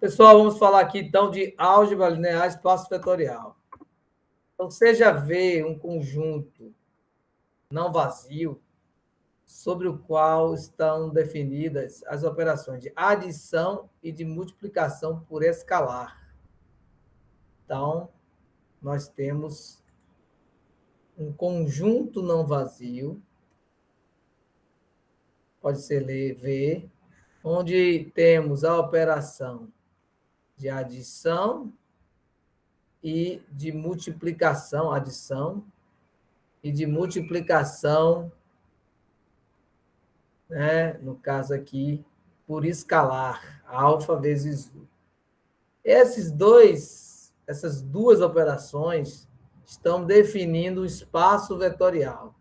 Pessoal, vamos falar aqui então de álgebra linear espaço vetorial. Então, você já vê um conjunto não vazio sobre o qual estão definidas as operações de adição e de multiplicação por escalar. Então, nós temos um conjunto não vazio, pode ser V, onde temos a operação de adição e de multiplicação, adição e de multiplicação, né? No caso aqui, por escalar, alfa vezes U. Essas duas operações estão definindo o espaço vetorial.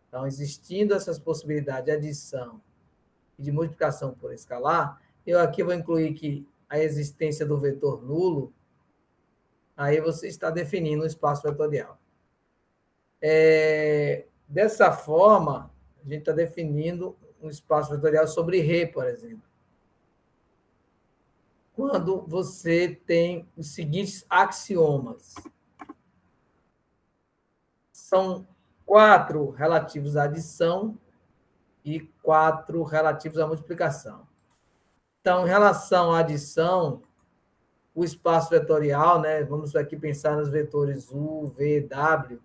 Então, existindo essas possibilidades de adição e de multiplicação por escalar, eu aqui vou incluir que a existência do vetor nulo, aí você está definindo o espaço vetorial. Dessa forma, a gente está definindo um espaço vetorial sobre R, por exemplo. Quando você tem os seguintes axiomas. São 4 relativos à adição e 4 relativos à multiplicação. Então, em relação à adição, o espaço vetorial, né, vamos aqui pensar nos vetores U, V, W,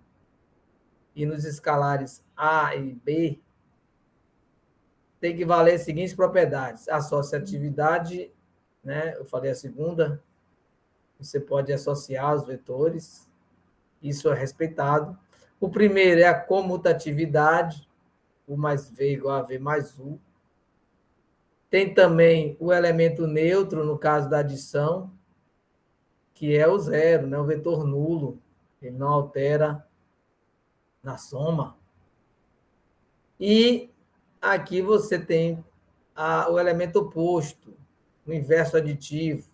e nos escalares A e B, tem que valer as seguintes propriedades. Associatividade, né, eu falei a segunda, você pode associar os vetores, isso é respeitado. O primeiro é a comutatividade, U mais V igual a V mais U. Tem também o elemento neutro, no caso da adição, que é o zero, né? O vetor nulo, ele não altera na soma. E aqui você tem o elemento oposto, o inverso aditivo.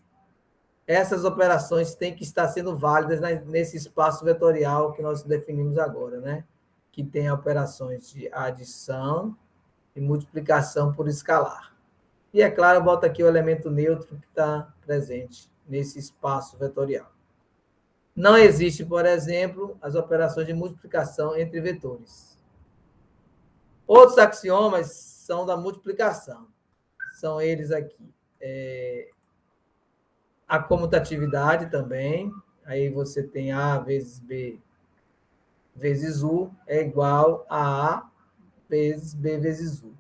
Essas operações têm que estar sendo válidas nesse espaço vetorial que nós definimos agora, né? Que tem operações de adição e multiplicação por escalar. E, é claro, eu boto aqui o elemento neutro que está presente nesse espaço vetorial. Não existe, por exemplo, as operações de multiplicação entre vetores. Outros axiomas são da multiplicação. São eles aqui. A comutatividade também. Aí você tem A vezes B vezes U é igual a A vezes B vezes U.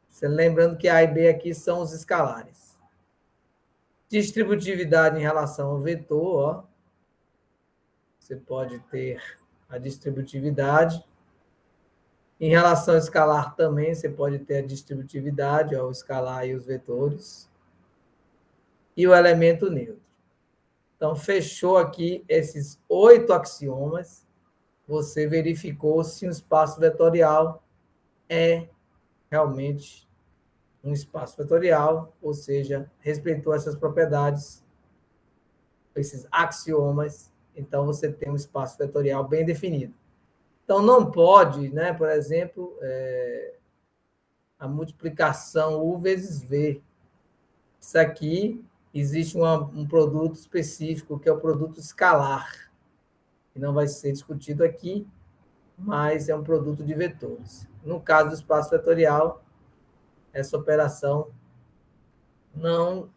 Você lembrando que A e B aqui são os escalares. Distributividade em relação ao vetor, ó. Você pode ter a distributividade. Em relação ao escalar também, você pode ter a distributividade, ó, o escalar e os vetores. E o elemento neutro. Então, fechou aqui esses 8 axiomas. Você verificou se um espaço vetorial é realmente um espaço vetorial, ou seja, respeitou essas propriedades, esses axiomas, então você tem um espaço vetorial bem definido. Então, não pode, né, por exemplo, a multiplicação U vezes V. Isso aqui, existe um produto específico, que é o produto escalar, que não vai ser discutido aqui, mas é um produto de vetores. No caso do espaço vetorial, essa operação não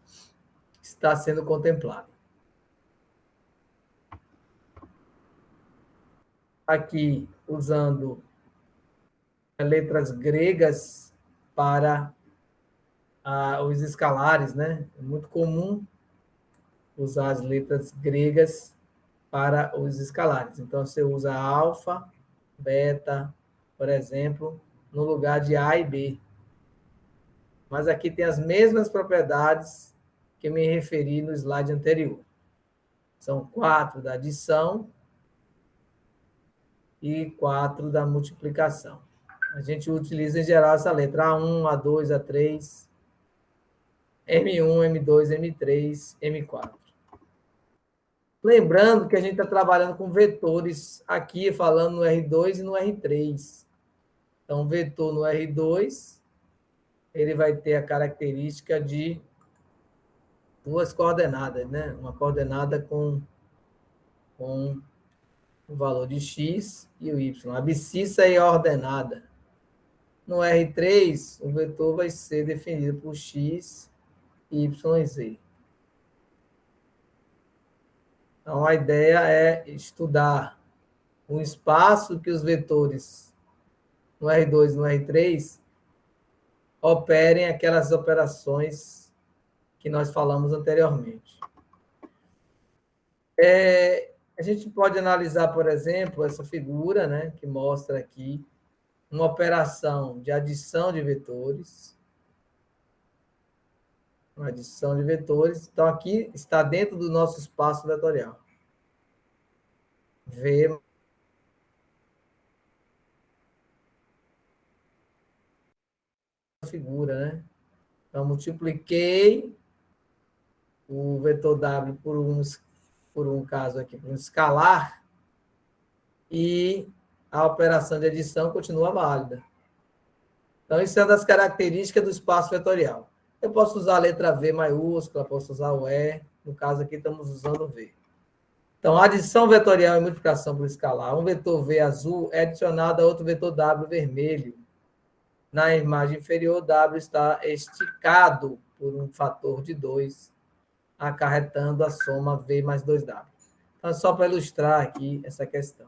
está sendo contemplada. Aqui, usando letras gregas para os escalares, né? É muito comum usar as letras gregas para os escalares. Então, você usa alfa, beta, por exemplo, no lugar de A e B. Mas aqui tem as mesmas propriedades que me referi no slide anterior. São 4 da adição e 4 da multiplicação. A gente utiliza, em geral, essa letra A1, A2, A3, M1, M2, M3, M4. Lembrando que a gente está trabalhando com vetores aqui, falando no R2 e no R3. Então, o vetor no R2, ele vai ter a característica de duas coordenadas, né? Uma coordenada com o valor de x e o y. A abscissa é ordenada. No R3, o vetor vai ser definido por x, y e z. Então, a ideia é estudar o espaço que os vetores no R2 e no R3 operem aquelas operações que nós falamos anteriormente. A gente pode analisar, por exemplo, essa figura, né, que mostra aqui uma operação de adição de vetores. Uma adição de vetores. Então, aqui está dentro do nosso espaço vetorial. V figura, né? Então, multipliquei o vetor W por um caso aqui, por um escalar, e a operação de adição continua válida. Então, isso é uma das características do espaço vetorial. Eu posso usar a letra V maiúscula, posso usar o E, no caso aqui estamos usando o V. Então, adição vetorial e multiplicação por escalar. Um vetor V azul é adicionado a outro vetor W vermelho. Na imagem inferior, W está esticado por um fator de 2, acarretando a soma V mais 2W. Então, só para ilustrar aqui essa questão.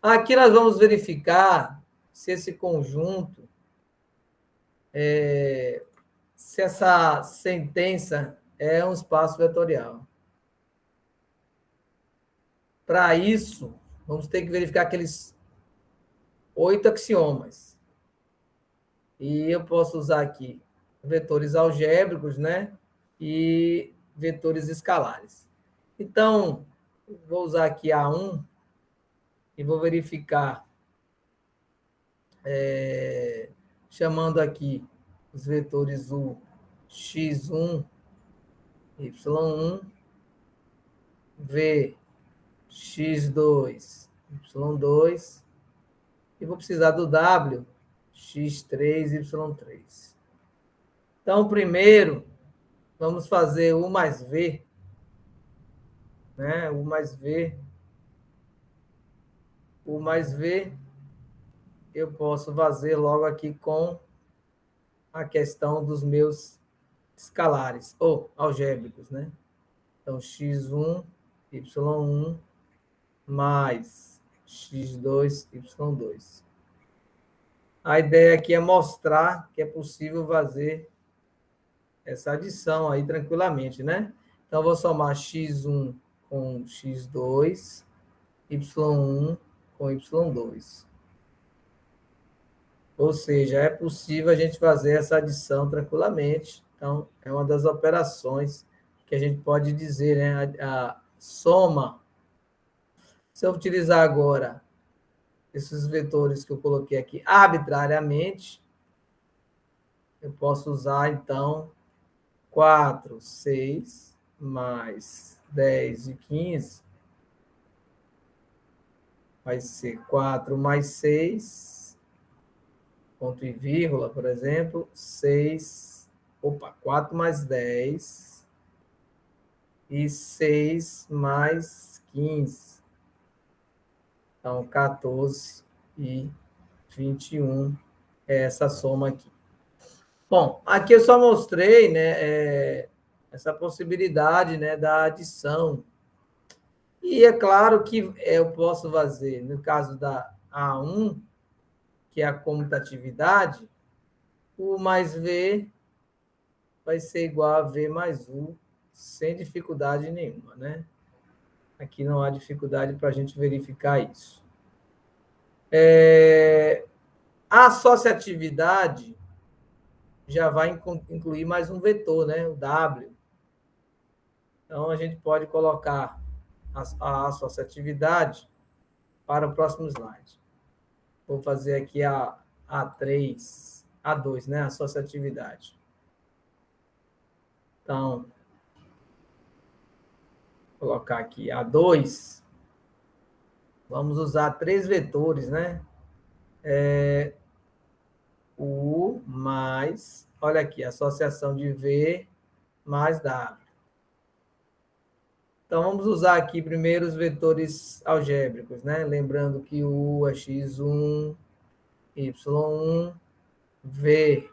Aqui nós vamos verificar se esse conjunto, se essa sentença é um espaço vetorial. Para isso, vamos ter que verificar aqueles 8 axiomas. E eu posso usar aqui vetores algébricos, né? E vetores escalares. Então, vou usar aqui A1 e vou verificar, chamando aqui os vetores U, x1, y1, v, x2, y2, e vou precisar do W, x3, y3. Então, primeiro, vamos fazer U mais V, né? U mais V. U mais V, eu posso fazer logo aqui com a questão dos meus escalares, ou algébricos, né? Então, x1, y1, mais x2, y2. A ideia aqui é mostrar que é possível fazer essa adição aí tranquilamente, né? Então, eu vou somar x1 com x2, y1 com y2. Ou seja, é possível a gente fazer essa adição tranquilamente. Então, é uma das operações que a gente pode dizer, né? A soma. Se eu utilizar agora esses vetores que eu coloquei aqui arbitrariamente, eu posso usar, então, 4, 6, mais 10 e 15, vai ser 4 mais 6, ponto e vírgula, por exemplo, 4 mais 10 e 6 mais 15. Então, 14 e 21 é essa soma aqui. Bom, aqui eu só mostrei, né, essa possibilidade, né, da adição. E é claro que eu posso fazer, no caso da A1, que é a comutatividade, U mais V vai ser igual a V mais U, sem dificuldade nenhuma, né? Aqui não há dificuldade para a gente verificar isso. A associatividade já vai incluir mais um vetor, né? O W. Então, a gente pode colocar a associatividade para o próximo slide. Vou fazer aqui a A3, A2, né? Associatividade. Então, vou colocar aqui A2. Vamos usar 3 vetores, né? U mais, olha aqui, associação de V mais W. Então, vamos usar aqui primeiro os vetores algébricos, né? Lembrando que U é x1, y1, V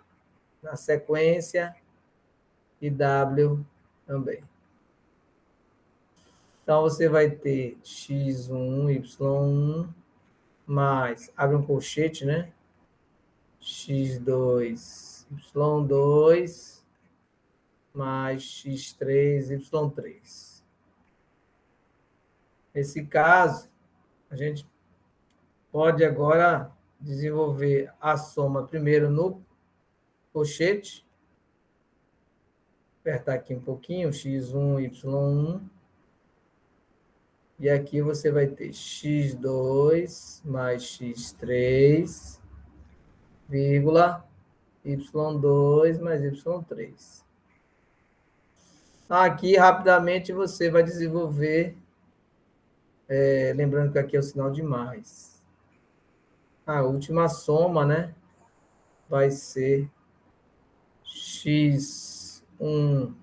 na sequência e W também. Então, você vai ter x1, y1, mais, abre um colchete, né? x2, y2, mais x3, y3. Nesse caso, a gente pode agora desenvolver a soma primeiro no colchete. Apertar aqui um pouquinho, x1, y1. E aqui você vai ter x2 mais x3, vírgula, y2 mais y3. Aqui, rapidamente, você vai desenvolver, lembrando que aqui é o sinal de mais. A última soma, né, vai ser x1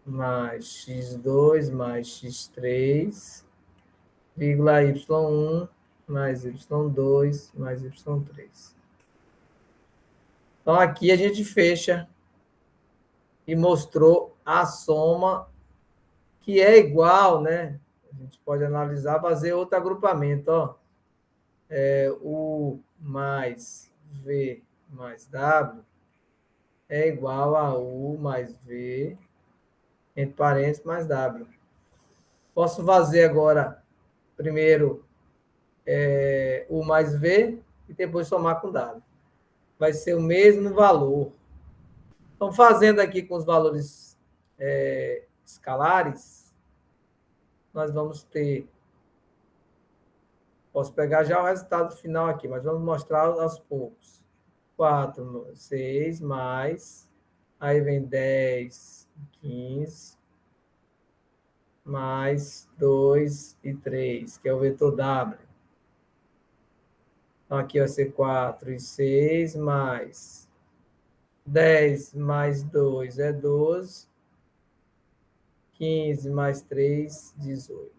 mais x2 mais x3, vírgula y1 mais y2 mais y3. Então, aqui a gente fecha e mostrou a soma que é igual, né? A gente pode analisar, fazer outro agrupamento, ó. U mais V mais W é igual a U mais V, entre parênteses, mais W. Posso fazer agora, primeiro, U mais V e depois somar com W. Vai ser o mesmo valor. Então, fazendo aqui com os valores escalares, nós vamos ter... Posso pegar já o resultado final aqui, mas vamos mostrar aos poucos. 4, 6, mais... Aí vem 10, 15... mais 2 e 3, que é o vetor W. Então, aqui vai ser 4 e 6, mais 10 mais 2 é 12, 15 mais 3, 18.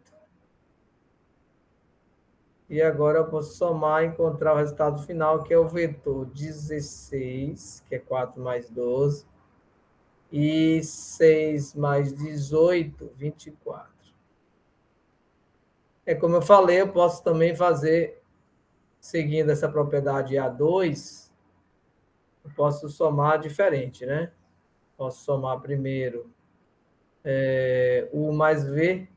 E agora eu posso somar e encontrar o resultado final, que é o vetor 16, que é 4 mais 12, e 6 mais 18, 24. Como eu falei, eu posso também fazer, seguindo essa propriedade A2, eu posso somar diferente, né? Posso somar primeiro U mais V,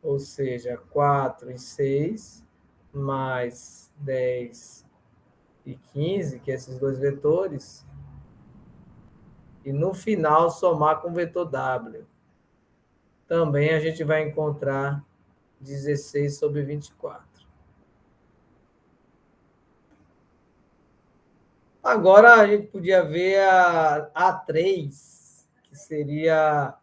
ou seja, 4 e 6, mais 10 e 15, que é esses dois vetores, e no final somar com o vetor W. Também a gente vai encontrar 16 sobre 24. Agora a gente podia ver a A3, que seria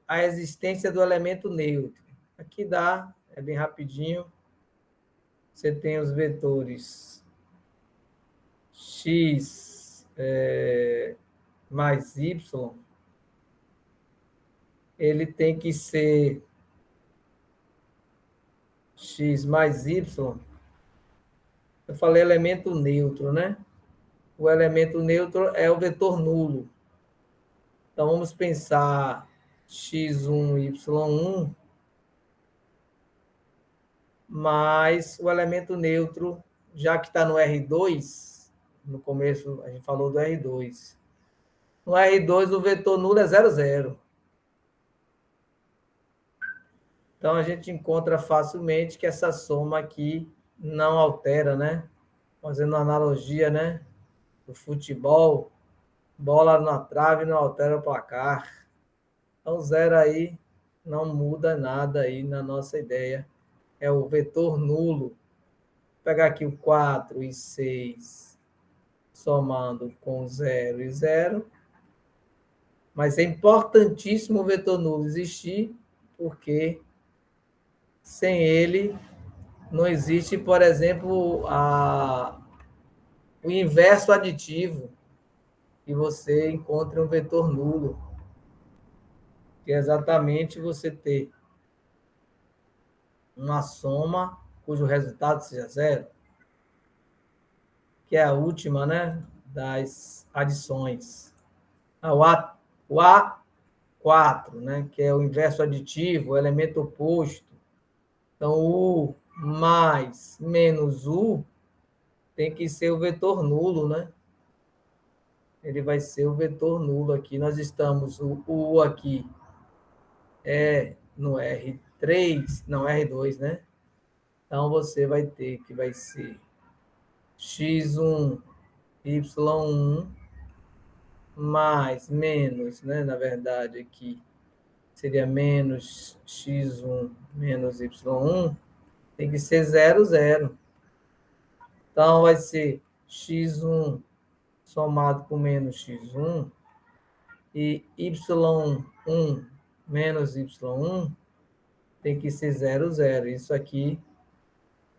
a existência do elemento neutro. Aqui dá, é bem rapidinho. Você tem os vetores x mais y. Ele tem que ser x mais y. Eu falei elemento neutro, né? O elemento neutro é o vetor nulo. Então, vamos pensar x1, y1, mais o elemento neutro, já que está no R2, no começo a gente falou do R2. No R2, o vetor nulo é 0, 0. Então, a gente encontra facilmente que essa soma aqui não altera, né? Fazendo uma analogia, né? Do futebol, bola na trave não altera o placar. Então, 0 aí não muda nada aí na nossa ideia. É o vetor nulo. Vou pegar aqui o 4 e 6, somando com 0 e 0. Mas é importantíssimo o vetor nulo existir, porque sem ele não existe, por exemplo, o inverso aditivo, que você encontra um vetor nulo. que é exatamente você ter uma soma cujo resultado seja zero, que é a última, né, das adições. O A4, né, que é o inverso aditivo, o elemento oposto. Então, U mais menos U tem que ser o vetor nulo, né? Ele vai ser o vetor nulo aqui. Nós estamos, o U aqui é no R3, não, R2, né? Então, você vai ter que vai ser x1, y1, mais, menos, né? Na verdade, aqui seria menos x1 menos y1, tem que ser 0, 0. Então, vai ser x1 somado com menos x1 e y1 menos y1 tem que ser 0, 0. Isso aqui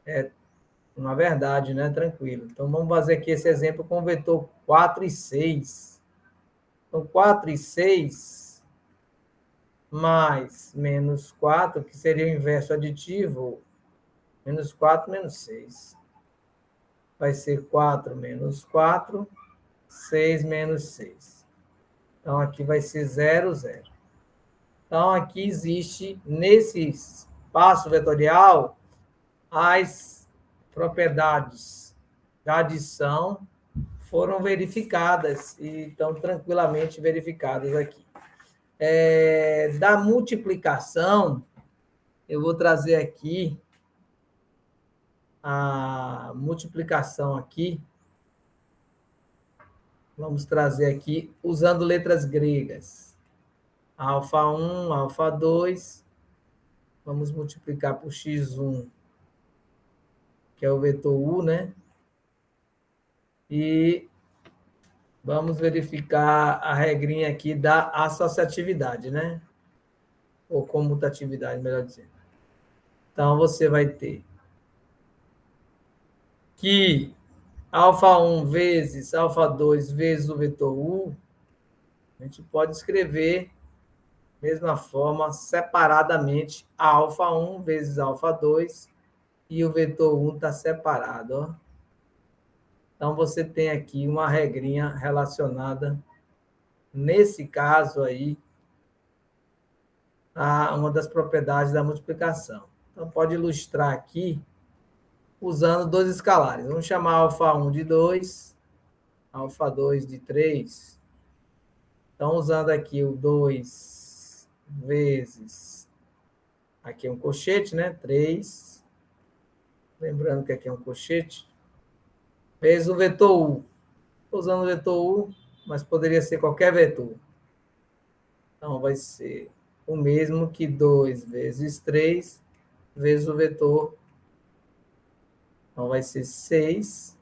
é uma verdade, né? Tranquilo. Então, vamos fazer aqui esse exemplo com o vetor 4 e 6. Então, 4 e 6 mais menos 4, que seria o inverso aditivo, menos 4 menos 6. Vai ser 4 menos 4, 6 menos 6. Então, aqui vai ser 0, 0. Então, aqui existe, nesse espaço vetorial, as propriedades da adição foram verificadas e estão tranquilamente verificadas aqui. Da multiplicação, eu vou trazer aqui a multiplicação aqui. Vamos trazer aqui usando letras gregas. Alfa 1, alfa 2. Vamos multiplicar por x1, que é o vetor U, né? E vamos verificar a regrinha aqui da associatividade, né? Ou comutatividade, melhor dizendo. Então, você vai ter que alfa 1 vezes alfa 2 vezes o vetor U, a gente pode escrever da mesma forma, separadamente, alfa 1 vezes alfa 2 e o vetor 1 está separado, ó. Então, você tem aqui uma regrinha relacionada, nesse caso aí, a uma das propriedades da multiplicação. Então, pode ilustrar aqui usando dois escalares. Vamos chamar alfa 1 de 2, alfa 2 de 3. Então, usando aqui o 2 vezes, aqui é um colchete, né? 3. Lembrando que aqui é um colchete. Vezes o vetor U. Estou usando o vetor U, mas poderia ser qualquer vetor. Então, vai ser o mesmo que 2 vezes 3 vezes o vetor. Então, vai ser 6.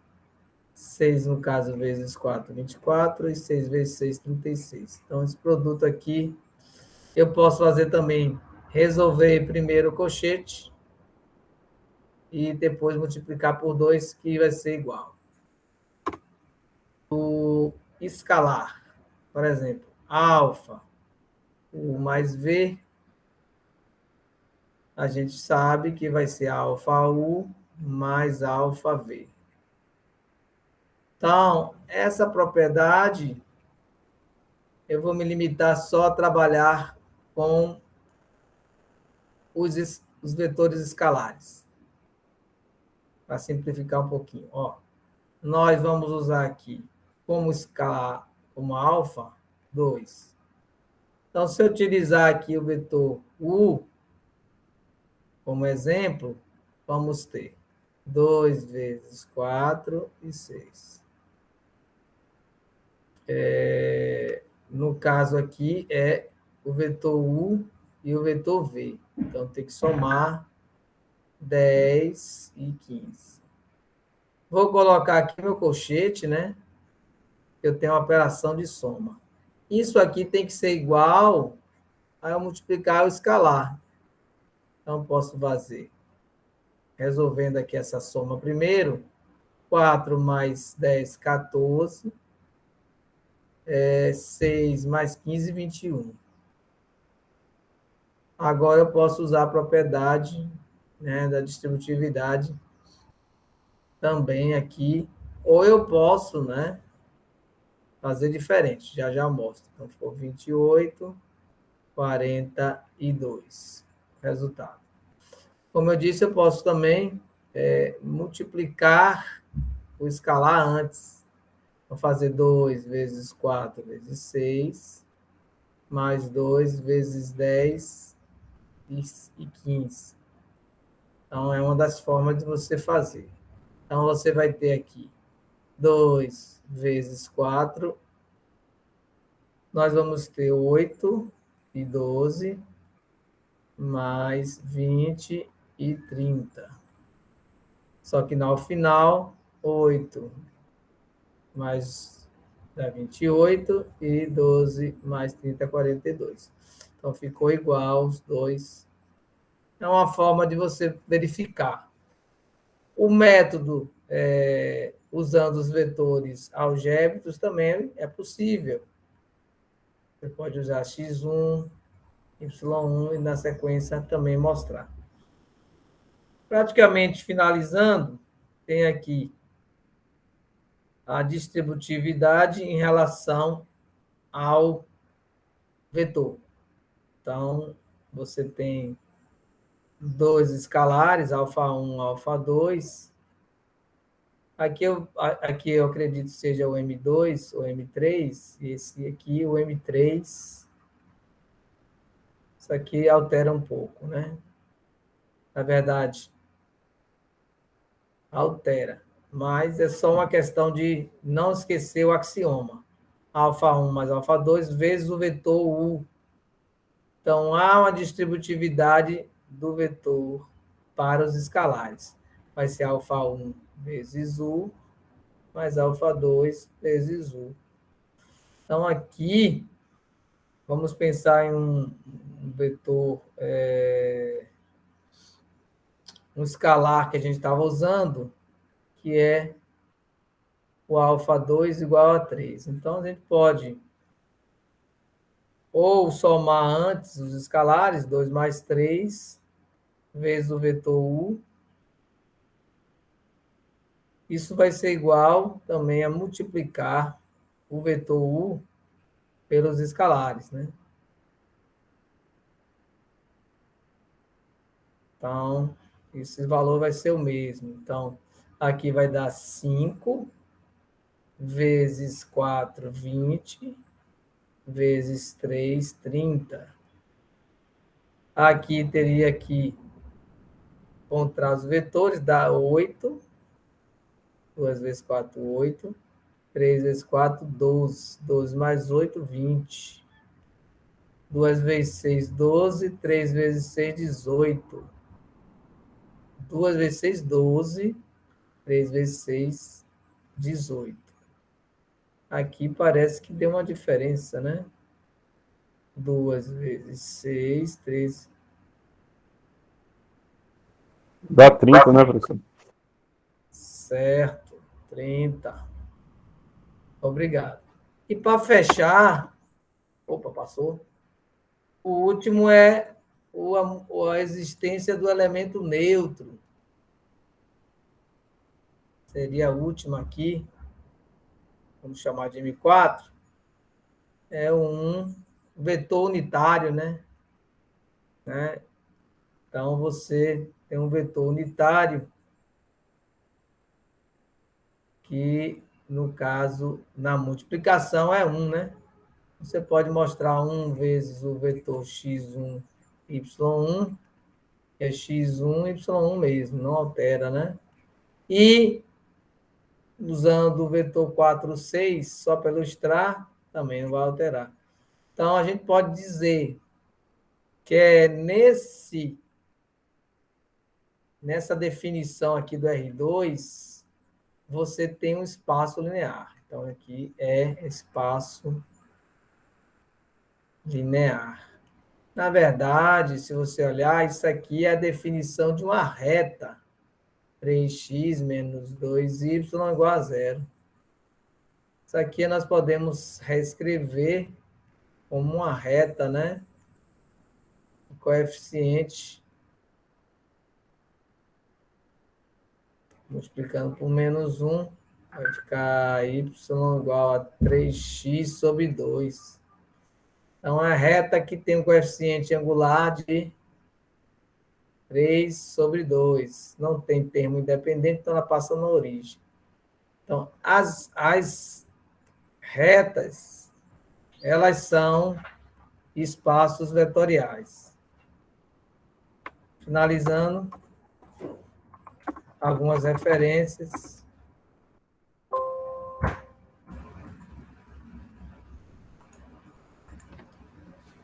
6, no caso, vezes 4, 24. E 6 vezes 6, 36. Então, esse produto aqui, eu posso fazer também, resolver primeiro o colchete e depois multiplicar por 2, que vai ser igual. O escalar, por exemplo, alfa, U mais V, a gente sabe que vai ser alfa U mais alfa V. Então, essa propriedade, eu vou me limitar só a trabalhar com os vetores escalares, para simplificar um pouquinho. Ó, nós vamos usar aqui como escalar, como alfa, 2. Então, se eu utilizar aqui o vetor U como exemplo, vamos ter 2 vezes 4 e 6. No caso aqui, é o vetor U e o vetor V. Então, tem que somar 10 e 15. Vou colocar aqui meu colchete, né? Eu tenho uma operação de soma. Isso aqui tem que ser igual a eu multiplicar o escalar. Então, posso fazer, resolvendo aqui essa soma primeiro, 4 mais 10, 14. 6 mais 15, 21. Agora eu posso usar a propriedade, né, da distributividade também aqui, ou eu posso, né, fazer diferente, já já mostro. Então, ficou 28, 42. Resultado. Como eu disse, eu posso também multiplicar o escalar antes. Vou fazer 2 vezes 4 vezes 6, mais 2 vezes 10 e 15. Então, é uma das formas de você fazer. Então, você vai ter aqui 2 vezes 4, nós vamos ter 8 e 12, mais 20 e 30. Só que no final, 8 mais dá 28 e 12 mais 30, 42. Então, ficou igual os dois. É uma forma de você verificar. O método, usando os vetores algébricos, também é possível. Você pode usar x1, y1 e, na sequência, também mostrar. Praticamente finalizando, tem aqui a distributividade em relação ao vetor. Então, você tem dois escalares, α1, α2. Aqui eu acredito que seja o M2 ou M3, e esse aqui, o M3. Isso aqui altera um pouco, né? Na verdade, altera. Mas é só uma questão de não esquecer o axioma. α1 mais α2 vezes o vetor U. Então, há uma distributividade do vetor para os escalares. Vai ser α1 vezes U, mais α2 vezes U. Então, aqui, vamos pensar em um vetor, um escalar que a gente estava usando, que é o α2 igual a 3. Então, a gente pode ou somar antes os escalares, 2 mais 3, vezes o vetor U. Isso vai ser igual também a multiplicar o vetor U pelos escalares, né? Então, esse valor vai ser o mesmo. Então, aqui vai dar 5 vezes 4, 20, vezes 3, 30. Aqui teria que encontrar os vetores, dá 8. 2 vezes 4, 8. 3 vezes 4, 12. 12 mais 8, 20. 2 vezes 6, 12. 3 vezes 6, 18. 2 vezes 6, 12. 3 vezes 6, 18. Aqui parece que deu uma diferença, né? 2 vezes 6, 13. Dá 30, né, professor? Certo, 30. Obrigado. E para fechar, opa, passou. O último é a existência do elemento neutro. Seria a última aqui. Vamos chamar de M4. É um vetor unitário, né? Então, você tem um vetor unitário que, no caso, na multiplicação é 1, né? Você pode mostrar 1 vezes o vetor x1, y1, que é x1, y1 mesmo, não altera, né? E, usando o vetor 4, 6, só para ilustrar, também não vai alterar. Então, a gente pode dizer que é nessa definição aqui do R2, você tem um espaço linear. Então, aqui é espaço linear. Na verdade, se você olhar, isso aqui é a definição de uma reta. 3x menos 2y igual a zero. Isso aqui nós podemos reescrever como uma reta, né? coeficiente multiplicando por menos 1, vai ficar y igual a 3x sobre 2. Então, a reta que tem um coeficiente angular de 3 sobre 2. Não tem termo independente, então ela passa na origem. Então, as retas, elas são espaços vetoriais. Finalizando, algumas referências.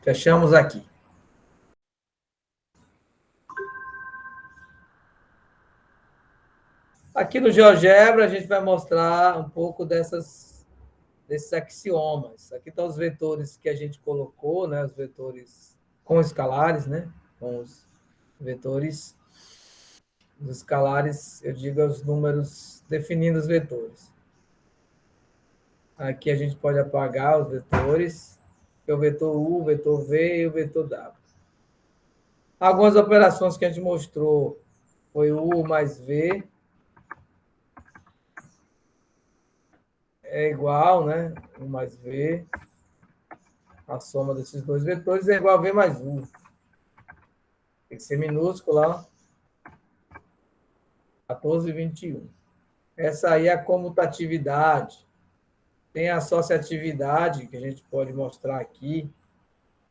Fechamos aqui. Aqui no GeoGebra, a gente vai mostrar um pouco desses axiomas. Aqui estão os vetores que a gente colocou, né? Os vetores com escalares, né? Com os vetores os escalares, eu digo os números definindo os vetores. Aqui a gente pode apagar os vetores, que é o vetor U, o vetor V e o vetor W. Algumas operações que a gente mostrou foi U mais V é igual, né? U mais V, a soma desses dois vetores é igual a V mais U. Tem que ser minúsculo, ó. 14 e 21. Essa aí é a comutatividade. Tem a associatividade, que a gente pode mostrar aqui,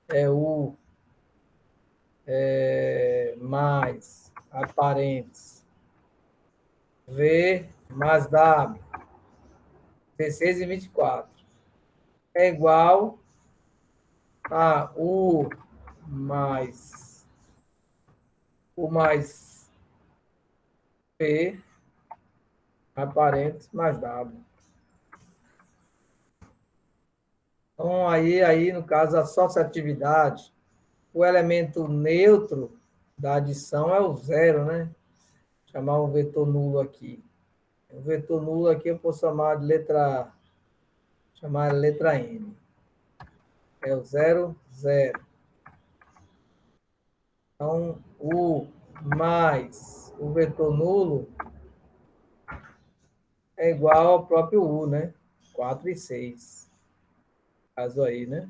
é U mais aparentes V mais W, 16 e 24, é igual a U mais P aparentes mais W. Então, aí, no caso, a associatividade, o elemento neutro da adição é o zero, né? Chamar um vetor nulo aqui. O vetor nulo aqui eu posso chamar de letra N. É o 0, 0. Então, U mais o vetor nulo é igual ao próprio U, né? 4 e 6. Caso aí, né?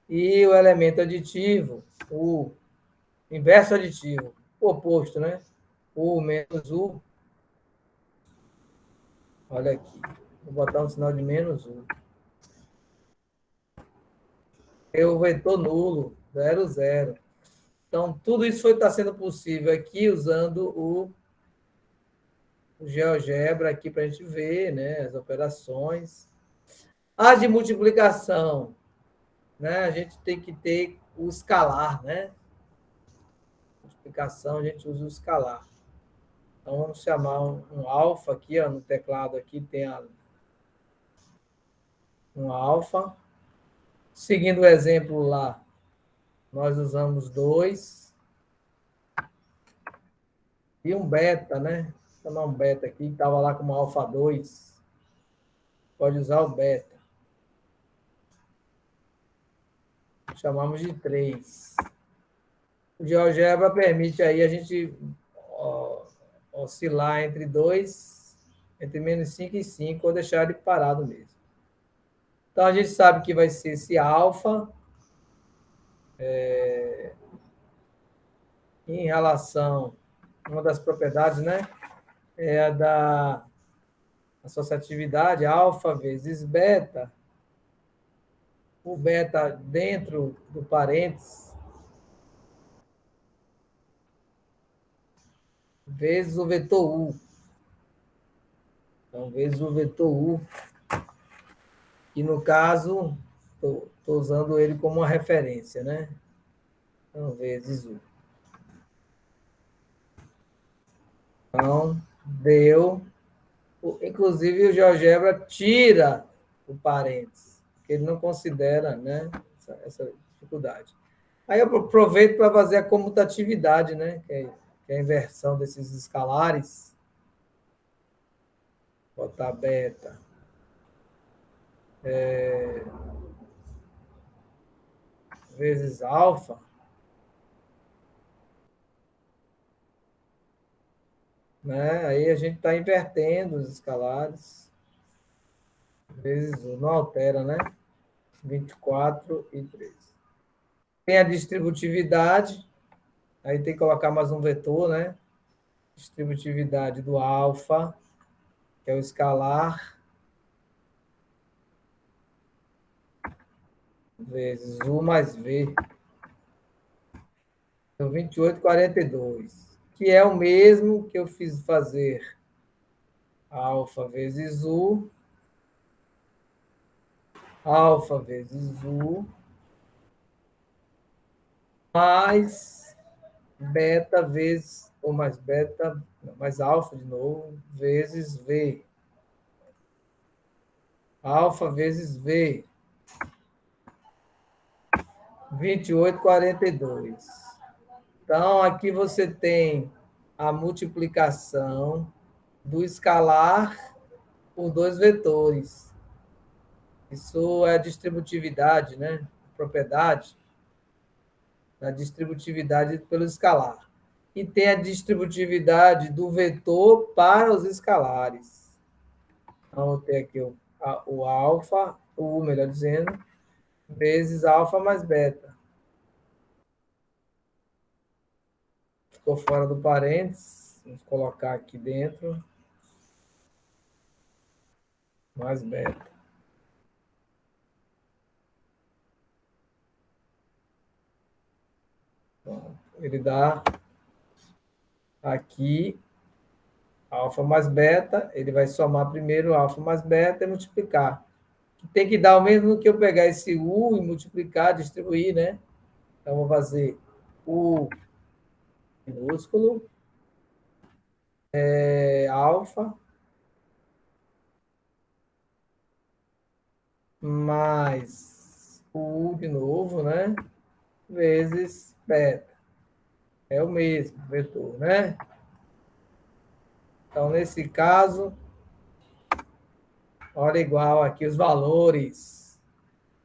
E o elemento aditivo, o inverso aditivo, o oposto, né? U menos U. Olha aqui. Vou botar um sinal de menos U. É o vetor nulo, 0, 0. Então, tudo isso está sendo possível aqui usando o GeoGebra aqui para a gente ver, né, as operações. A de multiplicação, né, a gente tem que ter o escalar, né? Multiplicação, a gente usa o escalar. Então, vamos chamar um alfa aqui, ó, no teclado aqui tem um alfa. Seguindo o exemplo lá, nós usamos 2 e um beta, né? Vou chamar um beta aqui, que estava lá como alfa 2. Pode usar o beta. Chamamos de 3. O GeoGebra permite aí a gente oscilar entre 2, entre menos 5 e 5, ou deixar ele parado mesmo. Então, a gente sabe que vai ser esse alfa em relação, uma das propriedades, né? É a da associatividade, alfa vezes beta. O beta dentro do parênteses vezes o vetor U. Então, vezes o vetor U. E, no caso, estou usando ele como uma referência, né? Então, vezes U. Então, deu. Inclusive, o GeoGebra tira o parênteses, porque ele não considera, né, essa dificuldade. Aí eu aproveito para fazer a comutatividade, né, que é a inversão desses escalares. Botar beta. Vezes alfa. né? Aí a gente está invertendo os escalares, vezes não altera, né? 24 e 3. Tem a distributividade, aí tem que colocar mais um vetor, né? Distributividade do alfa, que é o escalar, vezes U mais V, então 28,42, que é o mesmo que eu fiz fazer alfa vezes U, mais beta vezes, ou mais beta, mais alfa de novo, vezes V. Alfa vezes V, 28,42. Então, aqui você tem a multiplicação do escalar por dois vetores. Isso é a distributividade, né? Propriedade da distributividade pelo escalar. E tem a distributividade do vetor para os escalares. Então, vou ter aqui o alfa, o U, melhor dizendo, vezes alfa mais beta. Ficou fora do parênteses. Vamos colocar aqui dentro. Mais beta. Bom, ele dá aqui alfa mais beta. Ele vai somar primeiro alfa mais beta e multiplicar. Tem que dar o mesmo que eu pegar esse U e multiplicar, distribuir, né? Então, vou fazer U minúsculo, alfa, mais o U de novo, né? Vezes beta. É o mesmo vetor, né? Então, nesse caso, olha igual aqui os valores.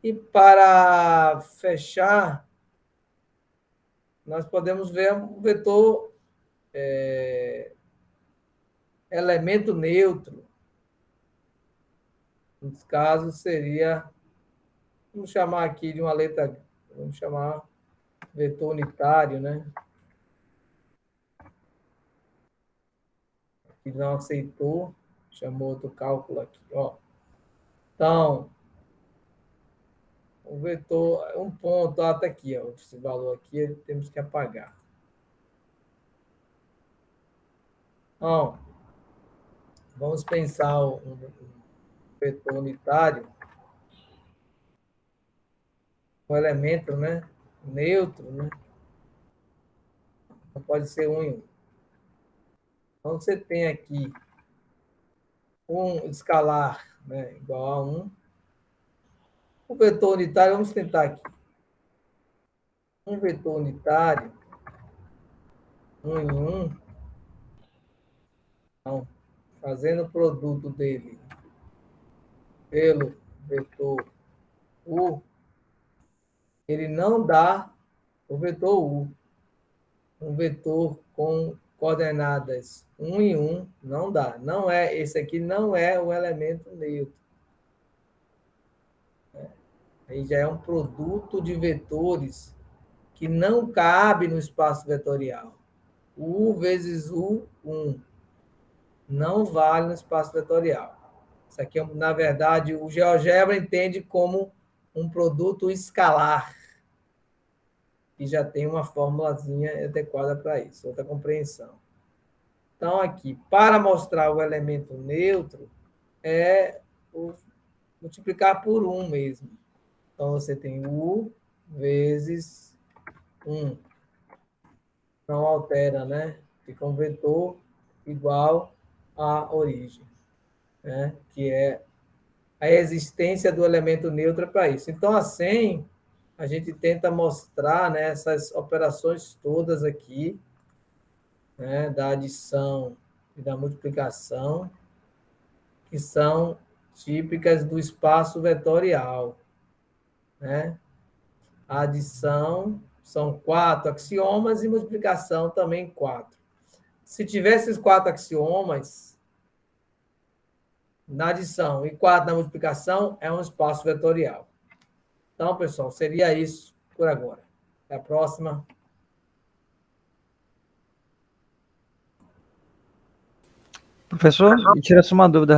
E para fechar, nós podemos ver um vetor elemento neutro. Nos casos, seria, vamos chamar aqui de uma letra, vamos chamar vetor unitário, né? Que não aceitou, chamou outro cálculo aqui, ó. Então, o vetor, um ponto, até aqui, ó, esse valor aqui, temos que apagar. Então, vamos pensar um vetor unitário, um elemento, né? Neutro, né? Não pode ser um em um. Então, você tem aqui um escalar, né, igual a 1. O vetor unitário, vamos tentar aqui. Um vetor unitário, 1 em 1, então, fazendo o produto dele pelo vetor U, ele não dá o vetor U. Um vetor com coordenadas 1 em 1 não dá. Não é, esse aqui não é o elemento neutro. Aí já é um produto de vetores que não cabe no espaço vetorial. U vezes U, 1. Não vale no espaço vetorial. Isso aqui, na verdade, o GeoGebra entende como um produto escalar, que já tem uma formulazinha adequada para isso, outra compreensão. Então, aqui, para mostrar o elemento neutro, é multiplicar por 1 mesmo. Então, você tem U vezes 1. Não altera, né? Fica um vetor igual à origem, né? Que é a existência do elemento neutro para isso. Então, assim, a gente tenta mostrar, né, essas operações todas aqui, né, da adição e da multiplicação, que são típicas do espaço vetorial, né? A adição são 4 axiomas e multiplicação também 4. Se tiver esses 4 axiomas na adição e 4 na multiplicação, é um espaço vetorial. Então, pessoal, seria isso por agora. Até a próxima. Professor, me tira só uma dúvida